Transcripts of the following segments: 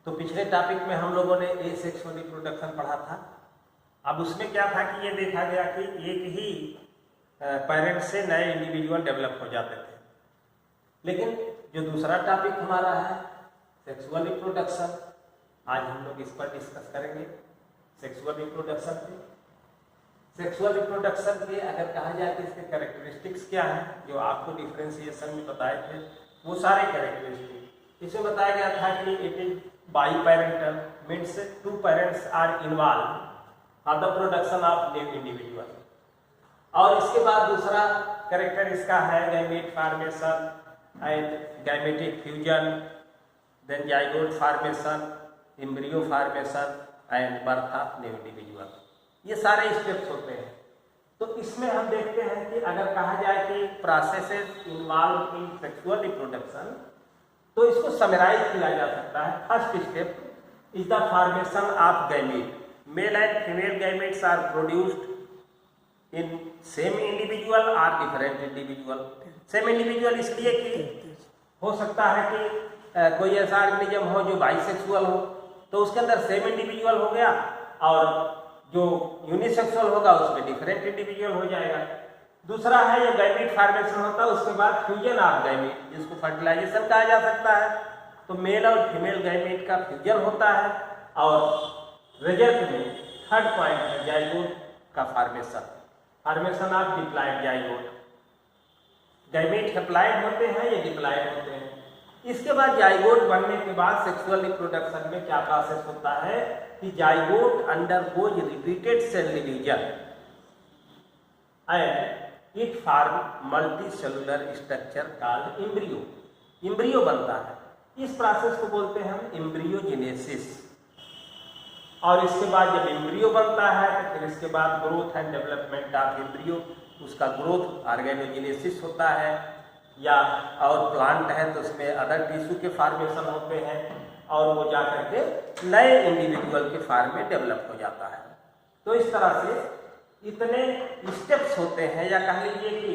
तो पिछले टॉपिक में हम लोगों ने एसेक्सुअल रिप्रोडक्शन पढ़ा था। अब उसमें क्या था कि ये देखा गया कि एक ही पेरेंट से नए इंडिविजुअल डेवलप हो जाते थे। लेकिन जो दूसरा टॉपिक हमारा है सेक्सुअल रिप्रोडक्शन, आज हम लोग इस पर डिस्कस करेंगे। सेक्सुअल रिप्रोडक्शन के अगर कहा जाए कि इसके कैरेक्टरिस्टिक्स क्या हैं, जो आपको डिफरेंशिएशन में बताए थे वो सारे कैरेक्टरिस्टिक इसमें बताया गया था कि it is biparental, means two parents are involve for the production of new individual. और इसके बाद दूसरा कैरेक्टर इसका है gamete formation and gametic fusion, then zygote formation, embryo formation and birth of new individual. ये सारे steps होते हैं। तो इसमें हम देखते हैं कि अगर कहा जाए कि processes involve in sexual reproduction, तो इसको समराइज किया जा सकता है। First step is the formation of gamete. Male and female gametes are produced in same individual और डिफरेंट इंडिविजुअल। सेम इंडिविजुअल इसलिए कि हो सकता है कि कोई ऐसा ऑर्गेनिज्म हो जो बाइसेक्सुअल हो, तो उसके अंदर सेम इंडिविजुअल हो गया, और जो यूनिसेक्सुअल होगा उसमें डिफरेंट इंडिविजुअल हो जाएगा। दूसरा है ये गैमेट फॉर्मेशन होता है, उसके बाद फ्यूजन ऑफ गैमेट, जिसको फर्टिलाइजेशन कहा जा सकता है। तो मेल और फीमेल गैमेट का फ्यूजन होता है, और रिजल्ट में थर्ड पॉइंट है जाइगोट का formation of diploid zygote. Gamete haploid होते हैं या डिप्लॉयड होते हैं। इसके बाद जाइगोट बनने के बाद सेक्सुअल रिप्रोडक्शन में क्या प्रोसेस होता है कि zygote undergoes repeated cell division and it form multicellular structure called embryo. Embryo बनता है, इस प्रोसेस को बोलते हैं हम एम्ब्रियोजेनेसिस। और इसके बाद जब एम्ब्रियो बनता है तो फिर इसके बाद growth and development of embryo, उसका ग्रोथ ऑर्गेनोजेनेसिस होता है, या और प्लांट है तो उसमें अदर टिश्यू के फॉर्मेशन होते हैं, और वो जा करके नए इंडिविजुअल के फॉर्म में डेवलप हो जाता है। तो इस तरह से इतने स्टेप्स होते हैं, या कह लीजिए कि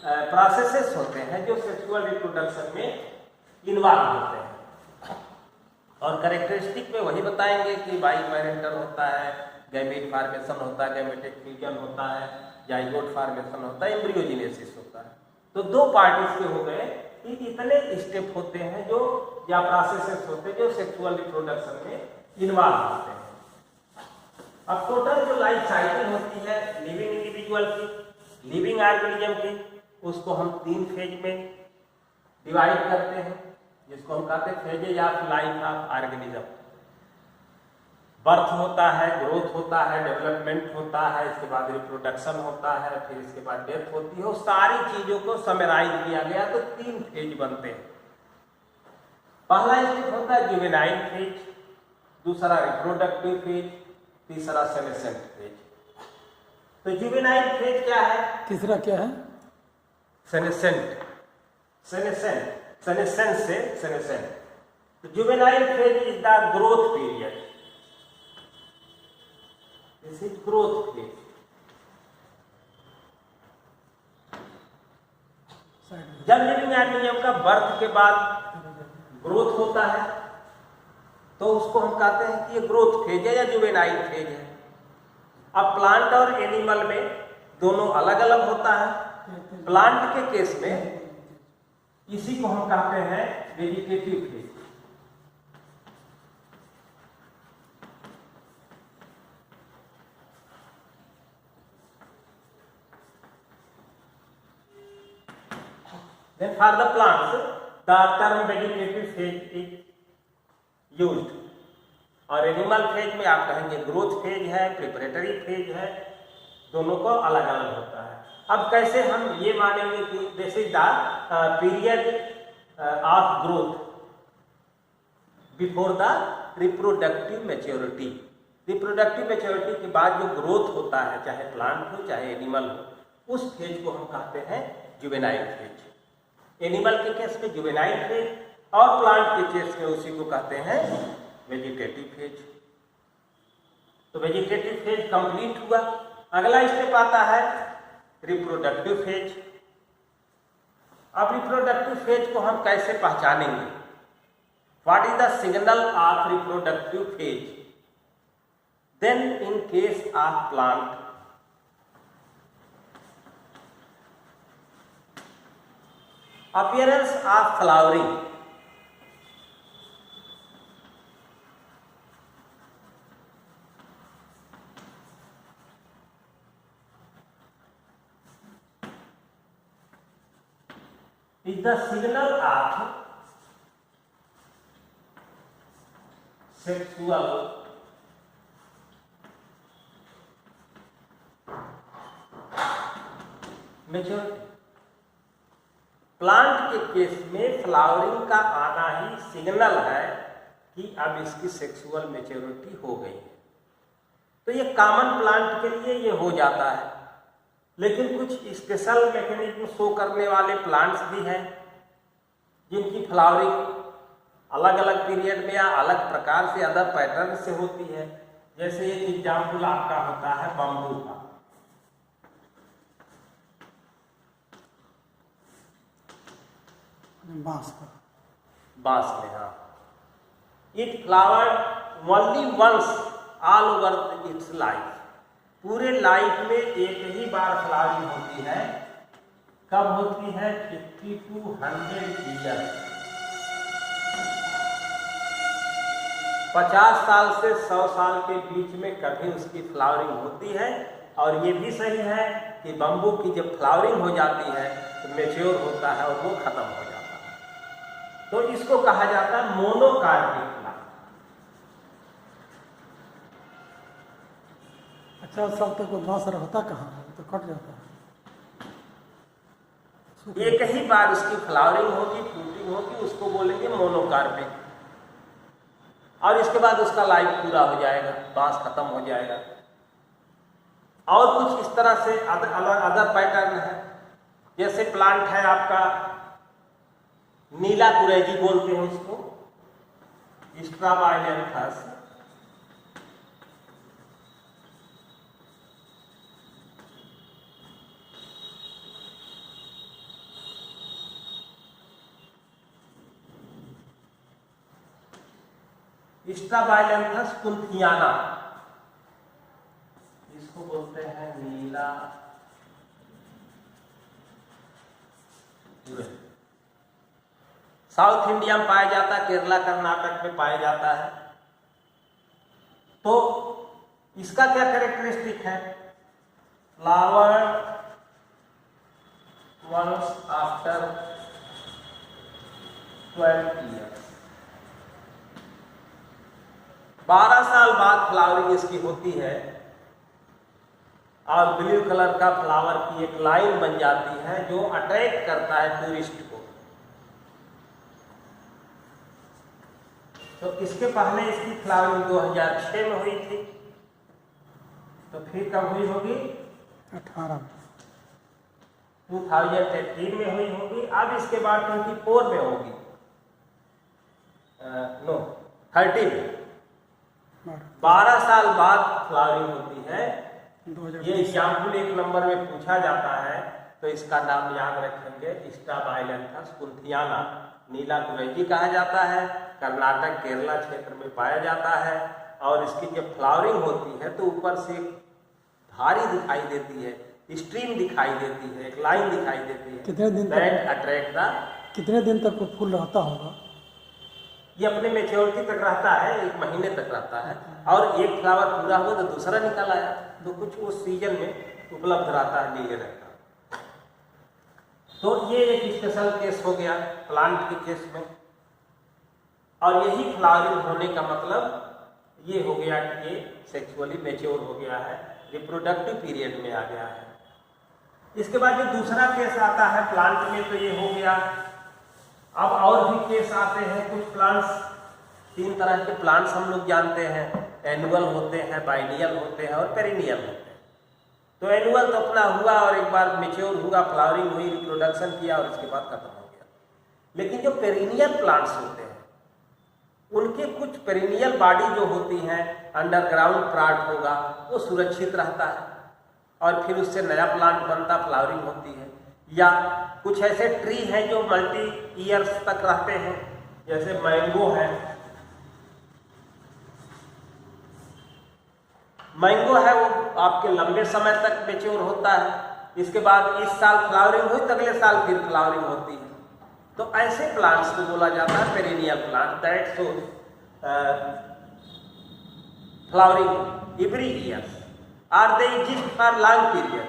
प्रोसेसेस होते हैं जो सेक्सुअल रिप्रोडक्शन में इन्वॉल्व होते हैं। और कैरेक्टरिस्टिक में वही बताएंगे कि बाई पेरेंटल होता है, गैमेट फॉर्मेशन होता है, गैमेटिक फ्यूजन होता है, जाइगोट फॉर्मेशन होता है, एम्ब्रियोजेनेसिस होता है। तो दो पार्ट इसके हो गए कि इतने स्टेप होते हैं जो या प्रोसेसेस होते हैं जो सेक्सुअल रिप्रोडक्शन में इन्वॉल्व होते हैं। अब टोटल जो लाइफ साइकिल होती है लिविंग इंडिविजुअल की, लिविंग ऑर्गेनिज्म की, उसको हम 3 फेज में डिवाइड करते हैं, जिसको हम कहते हैं phases of life of organism. Birth होता है, ग्रोथ होता है, डेवलपमेंट होता है, इसके बाद रिप्रोडक्शन होता है, फिर इसके बाद डेथ होती है। सारी चीजों को समराइज किया गया तो 3 फेज बनते हैं। पहला स्टेप होता है जुवेनाइल फेज, दूसरा रिप्रोडक्टिव फेज, तीसरा सेनेसेंट फेज। तो जुवेनाइल फेज क्या है, तीसरा क्या है? सेनेसेंट। सेनेसेंस से सेनेसेंट। तो juvenile phase is the growth period. This is growth phase. जब लिविंग ऑर्गेनिज्म का बर्थ के बाद ग्रोथ होता है तो उसको हम कहते हैं कि ये ग्रोथ फेज है या जुवेनाइल फेज है। अब प्लांट और एनिमल में दोनों अलग अलग होता है। प्लांट के केस में इसी को हम कहते हैं vegetative phase. Then for the plants, the term vegetative phase is used. और एनिमल फेज में आप कहेंगे ग्रोथ फेज है, प्रिपरेटरी फेज है, दोनों को अलग अलग होता है। अब कैसे हम ये मानेंगे कि this is the period of growth before the reproductive maturity. Reproductive maturity के बाद जो ग्रोथ होता है, चाहे प्लांट हो चाहे एनिमल हो, उस फेज को हम कहते हैं जुवेनाइल फेज। एनिमल के केस में जुवेनाइल फेज, और प्लांट के केस में उसी को कहते हैं वेजिटेटिव फेज। तो वेजिटेटिव फेज कंप्लीट हुआ। अगला स्टेप आता है रिप्रोडक्टिव फेज। अब रिप्रोडक्टिव फेज को हम कैसे पहचानेंगे? what is the signal of reproductive phase? Then in case of plant, appearance of flowering, is the signal of sexual maturity. Plant के केस में फ्लावरिंग का आना ही सिग्नल है कि अब इसकी सेक्सुअल मेच्योरिटी हो गई है। तो ये कॉमन प्लांट के लिए ये हो जाता है, लेकिन कुछ स्पेशल मैकेनिज्म शो करने वाले प्लांट्स भी हैं जिनकी फ्लावरिंग अलग अलग पीरियड में या अलग प्रकार से, अदर पैटर्न से होती है। जैसे एक एग्जाम्पल आपका होता है बम्बू का। बांस में, हाँ, it flower only once all over its life. पूरे लाइफ में एक ही बार फ्लावरिंग होती है। कब होती है? 50 to 100 ईयर, 50 साल से 100 साल के बीच में कभी उसकी फ्लावरिंग होती है। और ये भी सही है कि बम्बू की जब फ्लावरिंग हो जाती है तो मेच्योर होता है और वो खत्म हो जाता है। तो इसको कहा जाता है मोनोकार्पिक प्लांट। अच्छा, सब तक वो बांस रहता कहाँ है? तो कट जाता है। एक ही बार उसकी फ्लावरिंग होगी, फ्रूटिंग होगी, उसको बोलेंगे मोनोकार्पिक। और इसके बाद उसका लाइफ पूरा हो जाएगा, बांस खत्म हो जाएगा। और कुछ इस तरह से अदर पैटर्न है। जैसे प्लांट है आपका नीला कुरेजी बोलते हैं उसको, स्ट्राबाइलेंथस। स्ट्राबाइलेंथस कुंथियाना, इसको बोलते हैं नीला कुरेजी। साउथ इंडिया में पाया जाता है, केरला कर्नाटक में पाया जाता है। तो इसका क्या कैरेक्टरिस्टिक है? फ्लावर वंस आफ्टर 12 ईयर्स, 12 साल बाद फ्लावरिंग इसकी होती है और ब्लू कलर का फ्लावर की एक लाइन बन जाती है जो अट्रैक्ट करता है टूरिस्ट को। तो इसके पहले इसकी फ्लावरिंग 2006 में हुई थी, तो फिर कब हुई होगी? 2018 में हुई होगी। अब इसके बाद 24 में होगी, नो 30 में। 12 साल बाद फ्लावरिंग होती है। ये एग्जाम्पल 1 नंबर में पूछा जाता है, तो इसका नाम याद रखेंगे, स्ट्राबाइलेंथस कुंथियाना। नीला कुरेजी कहा जाता है, कर्नाटक केरला क्षेत्र में पाया जाता है। और इसकी जब फ्लावरिंग होती है तो ऊपर से धारी दिखाई देती है, स्ट्रीम दिखाई देती है, एक लाइन दिखाई देती है। कितने दिन तक अट्रैक्ट द, कितने दिन तक वो फूल रहता होगा? ये अपने मेच्योरिटी तक रहता है, 1 महीने तक रहता है। और एक फ्लावर पूरा हुआ तो दूसरा निकल आया, तो कुछ उस सीजन में उपलब्ध रहता है, नीले रंग का। तो ये एक स्पेशल केस हो गया प्लांट के केस में। और यही फ्लावरिंग होने का मतलब ये हो गया कि ये सेक्सुअली मैच्योर हो गया है, रिप्रोडक्टिव पीरियड में आ गया है। इसके बाद जो दूसरा केस आता है प्लांट में, तो ये हो गया। अब और भी केस आते हैं। कुछ प्लांट्स, 3 तरह के प्लांट्स हम लोग जानते हैं, एनुअल होते हैं, बाइनियल होते हैं और पेरिनियल होते हैं। तो एनुअल तो अपना हुआ और एक बार मेच्योर हुआ, फ्लावरिंग हुई, रिप्रोडक्शन किया और उसके बाद खत्म हो गया। लेकिन जो पेरिनियल प्लांट्स होते हैं, उनके कुछ पेरिनियल बॉडी जो होती हैं, अंडरग्राउंड पार्ट होगा, वो सुरक्षित रहता है और फिर उससे नया प्लांट बनता, फ्लावरिंग होती है। या कुछ ऐसे ट्री हैं जो मल्टी ईयर्स तक रहते हैं, जैसे मैंगो है, मैंगो है वो आपके लंबे समय तक मैच्योर होता है, इसके बाद इस साल फ्लावरिंग हुई तो अगले साल फिर फ्लावरिंग होती है। तो ऐसे प्लांट्स को बोला जाता है perennial plant that show flowering every year or they exist for long period,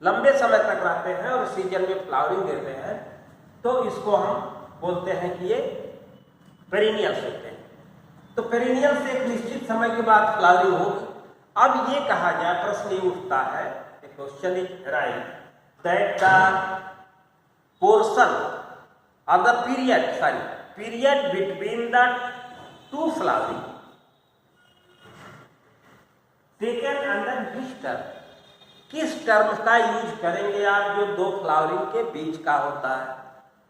लंबे समय तक रहते हैं और सीजन में फ्लावरिंग देते हैं, तो इसको हम बोलते हैं कि ये पेरिनियल्स होते हैं। तो पेरिनियल से एक निश्चित समय के बाद फ्लावरिंग होगी। अब ये कहा जाए, प्रश्न ये उठता है, question is right that the portion और the period between the two flowering taken under which term, किस टर्म का यूज करेंगे आप जो दो फ्लावरिंग के बीच का होता है,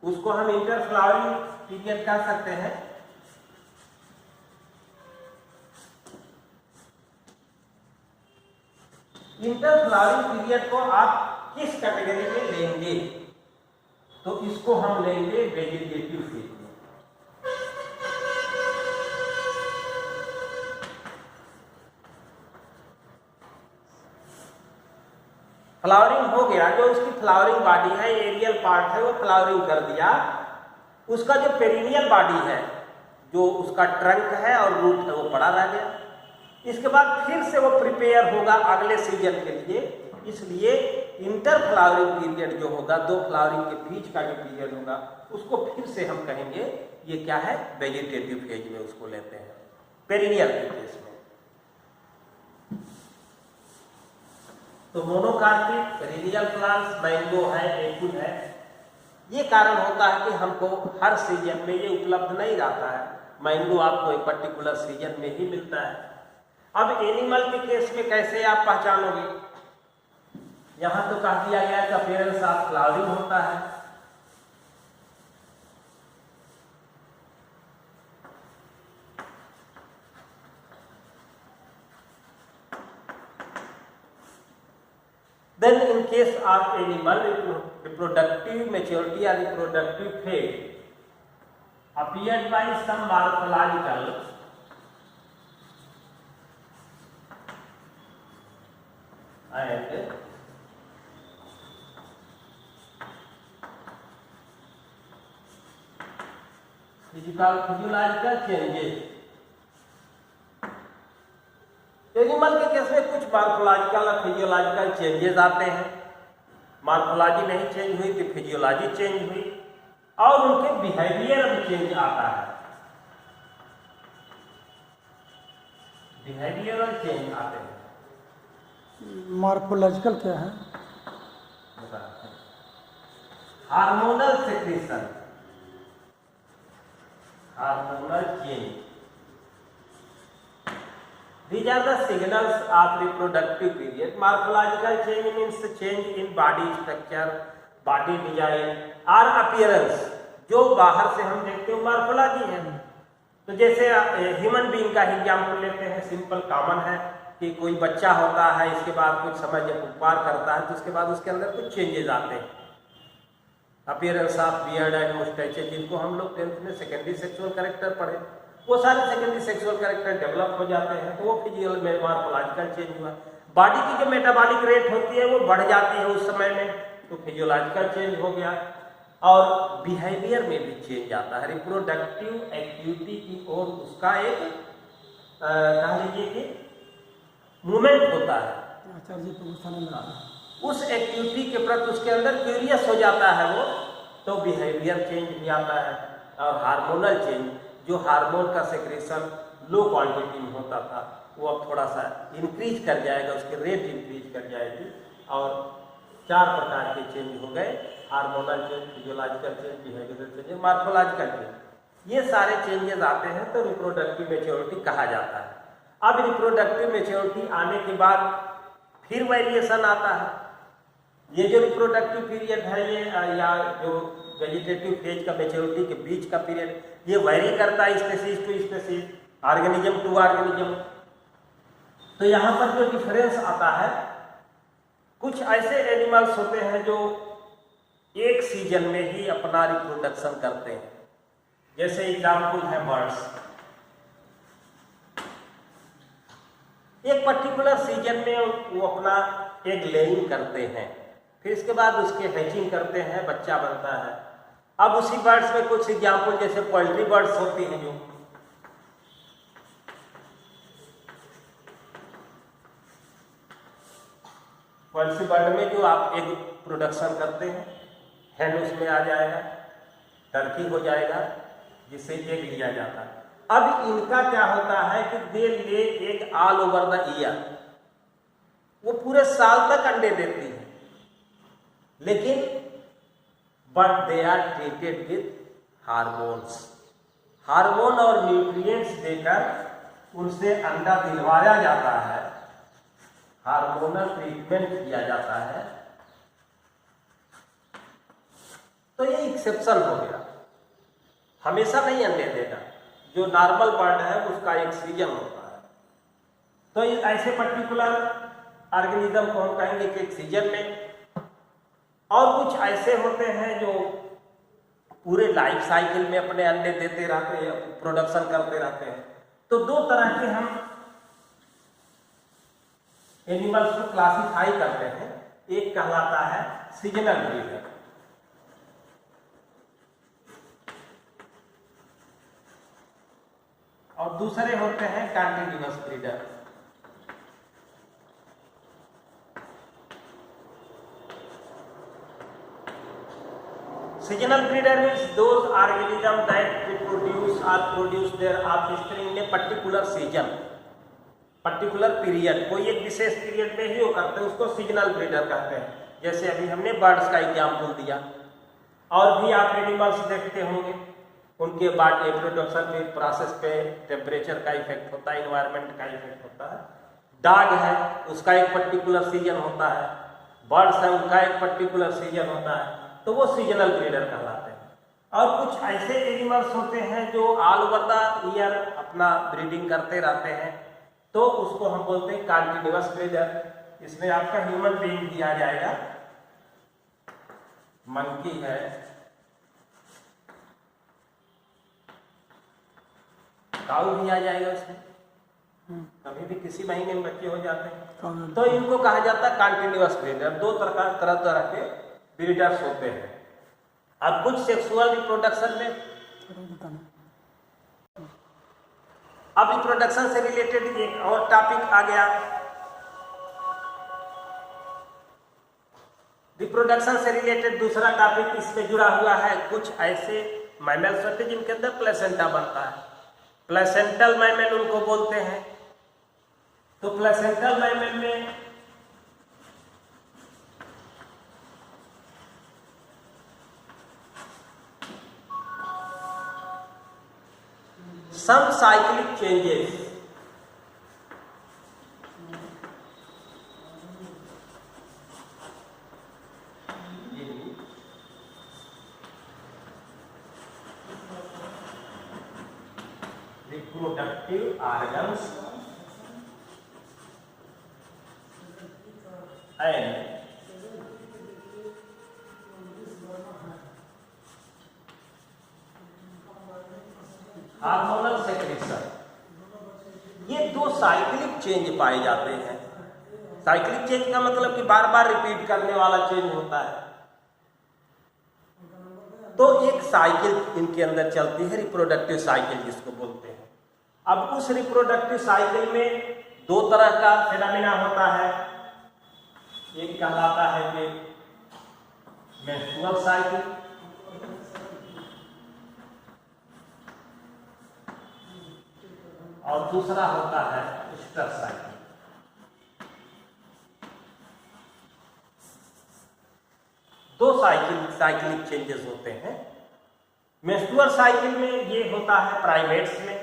उसको हम इंटर फ्लावरिंग पीरियड कह सकते हैं। इंटर फ्लावरिंग पीरियड को आप किस कैटेगरी में लेंगे, तो इसको हम लेंगे वेजिटेटिव फेज में। फ्लावरिंग हो गया, जो उसकी फ्लावरिंग बॉडी है, एरियल पार्ट है, वो फ्लावरिंग कर दिया, उसका जो पेरिनियल बॉडी है, जो उसका ट्रंक है और रूट है, वो पड़ा रह गया। इसके बाद फिर से वो प्रिपेयर होगा अगले सीजन के लिए, इसलिए इंटर फ्लावरिंग पीरियड जो होगा, दो फ्लावरिंग के बीच का जो पीरियड होगा, उसको फिर से हम कहेंगे ये क्या है, वेजिटेटिव फेज में उसको लेते हैं, पेरिनियल के केस में। तो मोनोकार्पिक पेरिनियल प्लांट्स मैंगो है, एप्पल है, ये कारण होता है कि हमको हर सीजन में ये उपलब्ध नहीं रहता है, मैंगो आपको एक पर्टिकुलर सीजन में ही मिलता है। अब एनिमल के केस में कैसे आप पहचानोगे, यहां तो कह दिया गया कि अपीयरेंस ऑफ फ्लावरिंग होता है, then in case of animal reproductive maturity or reproductive phase appeared by some morphological and physiological changes। Animal के केस में कुछ मॉर्फोलॉजिकल और फिजियोलॉजिकल चेंजेस आते हैं, मॉर्फोलॉजी नहीं चेंज हुई तो फिजियोलॉजी चेंज हुई, और उनके बिहेवियर में चेंज आता है, बिहेवियरल चेंज आते हैं। मॉर्फोलॉजिकल क्या है? Hormonal secretion, hormonal change, these are the signals of reproductive period। morphological change means change in body structure, body design और appearance, जो बाहर से हम देखते हैं मॉर्फोलॉजी है। तो जैसे ह्यूमन बीइंग का एग्जाम्पल लेते हैं, सिंपल कॉमन है कि कोई बच्चा होता है, इसके बाद कुछ समय जब उपवार करता है तो उसके बाद उसके अंदर कुछ चेंजेस आते हैं, appearance of beard and moustache, जिनको हम लोग 10th में सेकेंडरी सेक्सुअल कैरेक्टर पढ़े, वो सारे सेकेंडरी सेक्सुअल कैरेक्टर डेवलप हो जाते हैं, तो वो फिजिकल में मॉर्फोलॉजिकल चेंज हुआ। बॉडी की जो मेटाबॉलिक रेट होती है वो बढ़ जाती है उस समय में, तो फिजियोलॉजिकल चेंज हो गया। और बिहेवियर में भी चेंज आता है, रिप्रोडक्टिव एक्टिविटी की ओर उसका एक कह लीजिए कि मूवमेंट होता है, उस एक्टिविटी के प्रति उसके अंदर क्यूरियस हो जाता है वो, तो बिहेवियर चेंज भी आता है। और हार्मोनल चेंज, जो हार्मोन का सेक्रेशन लो क्वांटिटी में होता था वो अब थोड़ा सा इंक्रीज कर जाएगा, उसकी रेट इंक्रीज कर जाएगी। और 4 प्रकार के चेंज हो गए, hormonal change, physiological change, behavioural change, morphological change, ये सारे चेंजेस आते हैं तो रिप्रोडक्टिव मैच्योरिटी कहा जाता है। अब रिप्रोडक्टिव मैच्योरिटी आने के बाद फिर वेरिएशन आता है, ये जो रिप्रोडक्टिव पीरियड है ये या जो वेजिटेटिव फेज का मैच्योरिटी के बीच का पीरियड, ये वेरी करता है species to species, organism to organism. तो यहाँ पर जो डिफरेंस आता है, कुछ ऐसे एनिमल्स होते हैं जो एक सीजन में ही अपना रिप्रोडक्शन करते हैं, जैसे एग्जाम्पल है बर्ड्स। एक पर्टिकुलर सीजन में वो अपना एग लेइंग करते हैं, फिर इसके बाद उसके हैचिंग करते हैं, बच्चा बनता है। अब उसी बर्ड्स में कुछ एग्जाम्पल जैसे पोल्ट्री बर्ड्स होती हैं, जो पोल्ट्री बर्ड में जो आप एग प्रोडक्शन करते हैं, हैंड उसमें आ जाएगा, टर्की हो जाएगा, जिससे एग लिया जाता है। अब इनका क्या होता है कि they lay egg all over the year, वो पूरे साल तक अंडे देती है, लेकिन but they are treated with hormones. Hormone और न्यूट्रिएंट्स देकर उनसे अंडा दिलवाया जाता है, हार्मोनल ट्रीटमेंट किया जाता है। तो ये एक्सेप्शन हो गया, हमेशा नहीं अंडे देगा। जो नॉर्मल बर्ड है उसका एक सीजन होता है। तो ऐसे पर्टिकुलर ऑर्गेनिज्म को हम कहेंगे कि एक सीजन में, और कुछ ऐसे होते हैं जो पूरे लाइफ साइकिल में अपने अंडे देते रहते हैं, प्रोडक्शन करते रहते हैं। तो दो तरह के हम एनिमल्स को क्लासिफाई करते हैं। एक कहलाता है सीजनल ब्रीडर, और दूसरे होते हैं continuous breeder. Seasonal breeder means those organisms that reproduce or produce their offspring in a particular season, particular period। कोई एक विशेष पीरियड में ही वो करते हैं, उसको सीजनल ब्रीडर कहते हैं। जैसे अभी हमने बर्ड्स का एग्जाम्पल दिया, और भी आप एनिमल्स देखते होंगे, उनके बाद रिप्रोडक्शन में प्रोसेस पे टेम्परेचर का इफेक्ट होता है, इन्वायरमेंट का इफेक्ट होता है। डॉग है, उसका एक पर्टिकुलर सीजन होता है, बर्ड्स है, उनका एक पर्टिकुलर सीजन होता है, तो वो सीजनल ब्रीडर कहलाते हैं। और कुछ ऐसे एनिमल्स होते हैं जो ऑल ओवर द ईयर अपना ब्रीडिंग करते रहते हैं, तो उसको हम बोलते हैं कंटीन्यूअस ब्रीडर। इसमें आपका ह्यूमन बीइंग भी आ जाएगा, मंकी है, काऊ भी आ जाएगा उसमें, कभी भी किसी महीने में बच्चे हो जाते हैं। तो इनको कहा जाता है कंटीन्यूअस ब्रीडर। दो तरह के ब्रीडर्स होते हैं। अब कुछ सेक्सुअल रिप्रोडक्शन में, अब रिप्रोडक्शन से रिलेटेड एक और टॉपिक आ गया। रिप्रोडक्शन से रिलेटेड दूसरा टॉपिक इसमें जुड़ा हुआ है। कुछ ऐसे मैमल्स होते हैं जिनके अंदर प्लेसेंटा बनता है, प्लेसेंटल मैमल उनको बोलते हैं। तो प्लेसेंटल मैमल में some cyclic changes, reproductive organs and hormonal secretion, ये दो साइक्लिक चेंज पाए जाते हैं। साइक्लिक चेंज का मतलब कि बार बार रिपीट करने वाला चेंज होता है। तो एक साइकिल इनके अंदर चलती है, रिप्रोडक्टिव साइकिल जिसको बोलते हैं। अब उस रिप्रोडक्टिव साइकिल में दो तरह का फिनोमेना होता है। एक कहलाता है कि मेंस्ट्रुअल साइकिल, और दूसरा होता है स्ट्रस साइकिल। दो साइक्लिक चेंजेस होते हैं। मेंस्ट्रुअल साइकिल में ये होता है प्राइमेट्स में।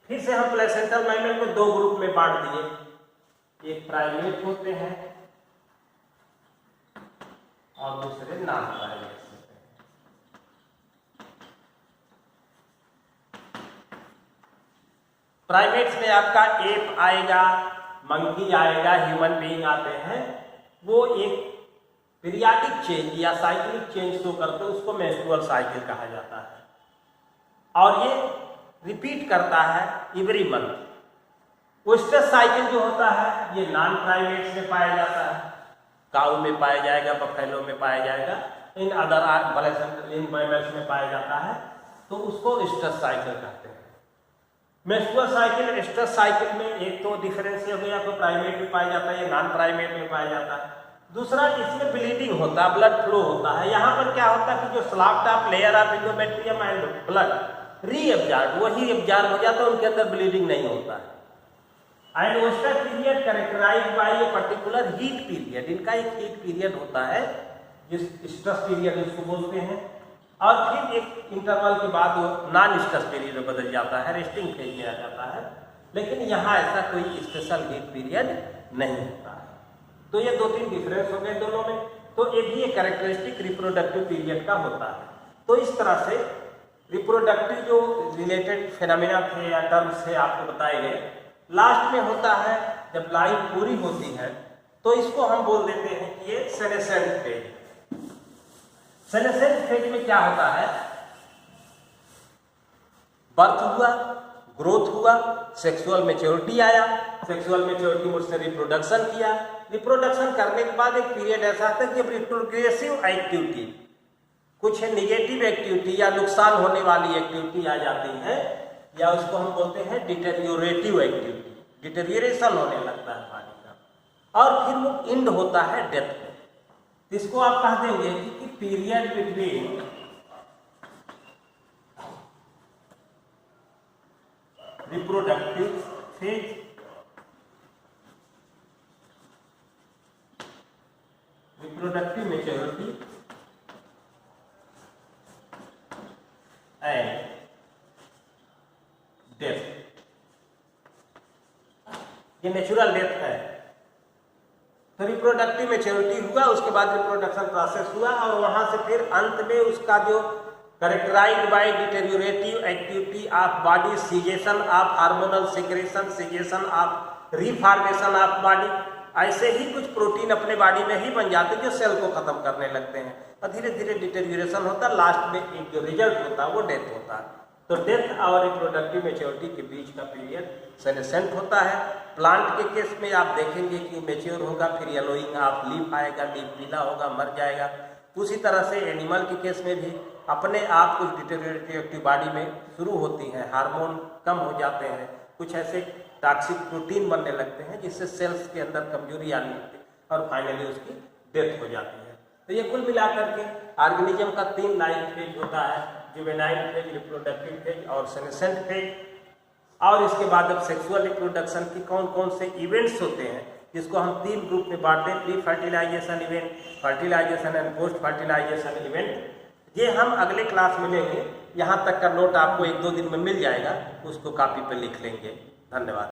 फिर से हम प्लेसेंटल मैमल को दो ग्रुप में बांट दिए, एक प्राइमेट होते हैं और दूसरे नॉन प्राइमेट्स होते हैं। प्राइमेट्स में आपका एप आएगा, मंकी आएगा, ह्यूमन बीइंग आते हैं। वो एक पीरियाडिक चेंज या साइक्लिक चेंज शो करते हैं, उसको मेंस्ट्रुअल साइकिल कहा जाता है। और ये रिपीट करता है एवरी मंथ। ओस्टस साइकिल जो होता है ये नॉन प्राइमेट्स में पाया जाता है, काऊ में पाया जाएगा, बफेलो में पाया जाएगा, इन अदर इन मैमल्स में पाया जाता है, तो उसको ओस्टस साइकिल कहते हैं। मेंस्ट्रुअल साइकिल एस्ट्रस साइकिल में एक तो डिफरेंस हो गया, तो प्राइमेट में पाया जाता है, नान प्राइमेट में पाया जाता है। दूसरा, इसमें ब्लीडिंग होता है, ब्लड फ्लो होता है। यहाँ पर क्या होता है कि जो sloughed off layer of endometrium and blood reabsorb, वही एब्जॉर्ब हो जाता है, उनके अंदर ब्लीडिंग नहीं होता है। And oestrus period characterized by a particular heat period, इनका एक हीट पीरियड होता है जिस स्ट्रेस पीरियड इसको बोलते हैं, और फिर एक इंटरवल के बाद वो नॉन स्ट्रेस पीरियड में बदल जाता है, रेस्टिंग फेज में आ जाता है। लेकिन यहाँ ऐसा कोई स्पेशल हीट पीरियड नहीं होता है। तो ये 2-3 डिफरेंस हो गए दोनों में। तो ये भी एक कैरेक्टरिस्टिक रिप्रोडक्टिव पीरियड का होता है। तो इस तरह से रिप्रोडक्टिव जो रिलेटेड फेनोमेना थे या टर्म्स थे आपको बताए गए। लास्ट में होता है जब लाइन पूरी होती है तो इसको हम बोल देते हैं कि ये सेनेसेंट फेज। सेनेसेंट फेज में क्या होता है, बर्थ हुआ, ग्रोथ हुआ, सेक्सुअल मैच्योरिटी आया, सेक्सुअल मैच्योरिटी में उसने रिप्रोडक्शन किया, रिप्रोडक्शन करने के बाद एक पीरियड ऐसा आता है कि रिप्रोग्रेसिव एक्टिविटी, कुछ निगेटिव एक्टिविटी या नुकसान होने वाली एक्टिविटी आ जाती है, या उसको हम बोलते हैं डिटेरियोरेटिव एक्टिविटी, डिटेरियोरेशन होने लगता है बॉडी का, और फिर वो इंड होता है डेथ में। इसको आप कह देंगे कि period between reproductive phase reproductive maturity and death, ये नेचुरल डेथ है। तो रिप्रोडक्टिव मैच्योरिटी हुआ, उसके बाद रिप्रोडक्शन प्रोसेस हुआ, और वहां से फिर अंत में उसका जो characterized by deteriorative activity of body, cessation of hormonal secretion, cessation of reformation of body, ऐसे ही कुछ प्रोटीन अपने बॉडी में ही बन जाते हैं जो सेल को खत्म करने लगते हैं, और धीरे धीरे डिटेरियोरेशन होता है, लास्ट में एक जो रिजल्ट होता है वो डेथ होता है। तो डेथ और रिप्रोडक्टिव मैच्योरिटी के बीच का पीरियड सेनेसेंट होता है। प्लांट के केस में आप देखेंगे कि मैच्योर होगा, फिर येलोइंग ऑफ लीफ आएगा, लीफ पीला होगा, मर जाएगा। उसी तरह से एनिमल के केस में भी अपने आप कुछ डिटेरियोरेटिव एक्टिव बॉडी में शुरू होती हैं, हार्मोन कम हो जाते हैं, कुछ ऐसे टॉक्सिक प्रोटीन बनने लगते हैं जिससे सेल्स के अंदर कमजोरी आने लगती है, और फाइनली उसकी डेथ हो जाती है। तो ये कुल मिलाकर के ऑर्गेनिज्म का 3 लाइफ फेज होता है, जुवेनाइल फेज, रिप्रोडक्टिव फेज और सेनेसेंट फेज। और इसके बाद अब सेक्सुअल रिप्रोडक्शन की कौन कौन से इवेंट्स होते हैं, जिसको हम 3 ग्रुप में बांटते हैं, pre fertilisation event, fertilisation and post fertilisation event. ये हम अगले क्लास में लेंगे। यहाँ तक का नोट आपको 1-2 दिन में मिल जाएगा, उसको कॉपी पे लिख लेंगे। धन्यवाद।